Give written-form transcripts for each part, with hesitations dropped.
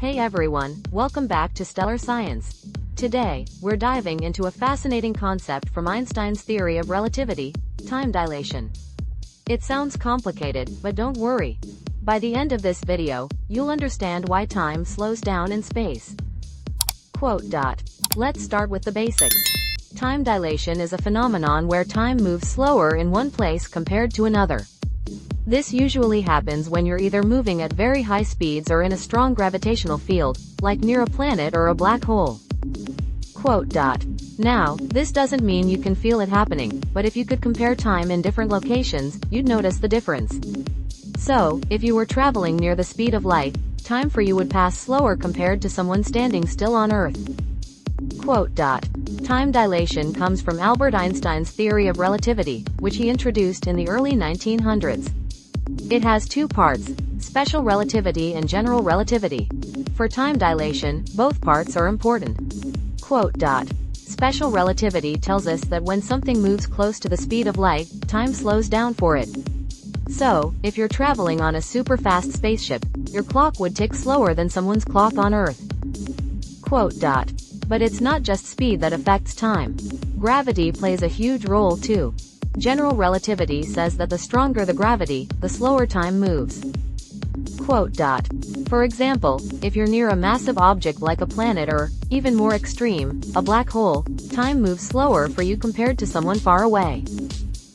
Hey everyone, welcome back to Stellar Science. Today, we're diving into a fascinating concept from Einstein's theory of relativity, time dilation. It sounds complicated, but don't worry. By the end of this video, you'll understand why time slows down in space. Let's start with the basics. Time dilation is a phenomenon where time moves slower in one place compared to another. This usually happens when you're either moving at very high speeds or in a strong gravitational field, like near a planet or a black hole. Now, this doesn't mean you can feel it happening, but if you could compare time in different locations, you'd notice the difference. So, if you were traveling near the speed of light, time for you would pass slower compared to someone standing still on Earth. Time dilation comes from Albert Einstein's theory of relativity, which he introduced in the early 1900s. It has two parts, special relativity and general relativity. For time dilation, both parts are important. Special relativity tells us that when something moves close to the speed of light, time slows down for it. So, if you're traveling on a super-fast spaceship, your clock would tick slower than someone's clock on Earth. But it's not just speed that affects time. Gravity plays a huge role too. General relativity says that the stronger the gravity, the slower time moves. For example, if you're near a massive object like a planet or, even more extreme, a black hole, time moves slower for you compared to someone far away.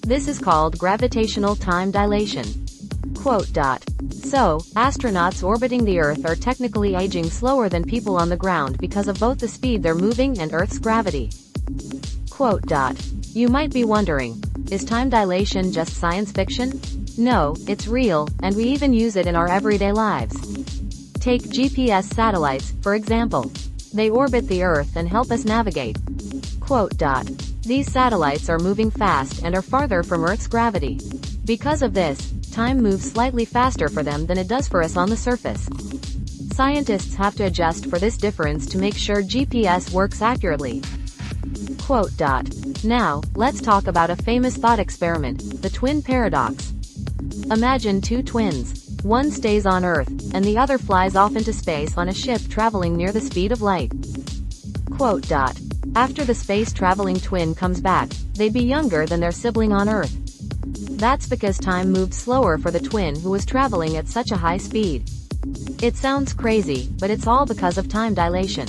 This is called gravitational time dilation. So, astronauts orbiting the Earth are technically aging slower than people on the ground because of both the speed they're moving and Earth's gravity. You might be wondering, is time dilation just science fiction? No, it's real, and we even use it in our everyday lives. Take GPS satellites, for example. They orbit the Earth and help us navigate. These satellites are moving fast and are farther from Earth's gravity. Because of this, time moves slightly faster for them than it does for us on the surface. Scientists have to adjust for this difference to make sure GPS works accurately. Now, let's talk about a famous thought experiment, the twin paradox. Imagine two twins. One stays on Earth, and the other flies off into space on a ship traveling near the speed of light. After the space-traveling twin comes back, they'd be younger than their sibling on Earth. That's because time moved slower for the twin who was traveling at such a high speed. It sounds crazy, but it's all because of time dilation.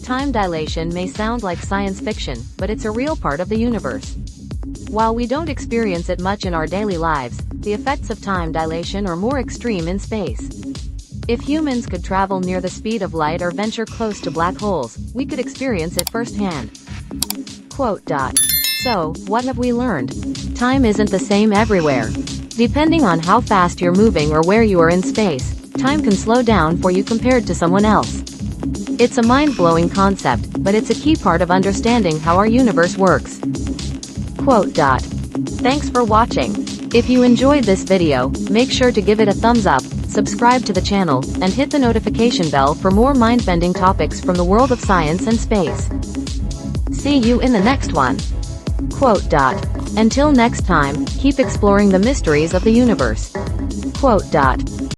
Time dilation may sound like science fiction, but it's a real part of the universe. While we don't experience it much in our daily lives, the effects of time dilation are more extreme in space. If humans could travel near the speed of light or venture close to black holes, we could experience it firsthand. So, what have we learned? Time isn't the same everywhere. Depending on how fast you're moving or where you are in space, time can slow down for you compared to someone else. It's a mind-blowing concept, but it's a key part of understanding how our universe works. Thanks for watching. If you enjoyed this video, make sure to give it a thumbs up, subscribe to the channel, and hit the notification bell for more mind-bending topics from the world of science and space. See you in the next one. Until next time, keep exploring the mysteries of the universe.